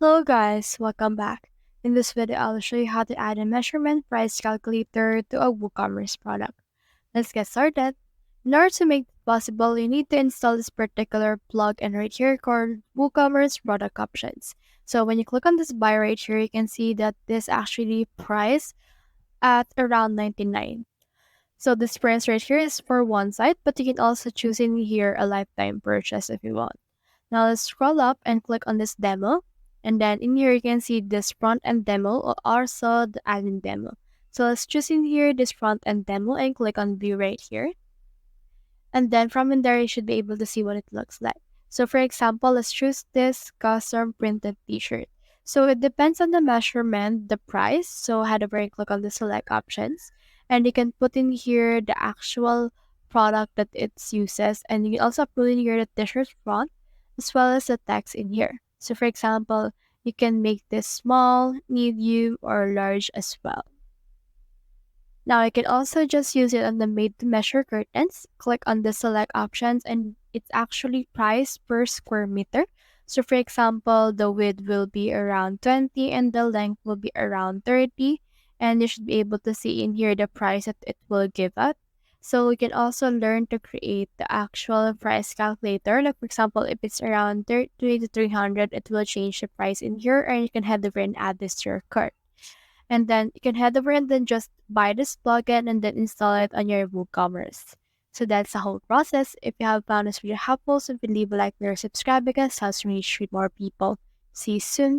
Hello guys, welcome back. In this video, I'll show you how to add a measurement price calculator to a WooCommerce product. Let's get started. In order to make it possible, you need to install this particular plugin right here called WooCommerce Product Options. So when you click on this buy right here, you can see that this actually priced at around 99. So this price right here is for one site, but you can also choose in here a lifetime purchase if you want. Now let's scroll up and click on this demo. And then in here, you can see this front end demo or also the admin demo. So let's choose in here this front end demo and click on view right here. And then from in there, you should be able to see what it looks like. So for example, let's choose this custom printed t-shirt. So it depends on the measurement, the price. So head over and click on the select options. And you can put in here the actual product that it uses. And you can also put in here the t-shirt front as well as the text in here. So for example, you can make this small, medium, or large as well. Now I can also just use it on the made to measure curtains. Click on the select options and it's actually priced per square meter. So for example, the width will be around 20 and the length will be around 30. And you should be able to see in here the price that it will give us. So we can also learn to create the actual price calculator. Like for example, if it's around 30 to 300, it will change the price in here and you can head over and add this to your cart. And then you can head over and then just buy this plugin and then install it on your WooCommerce. So that's the whole process. If you have found this video helpful, so leave a like or subscribe because it helps me reach more people. See you soon.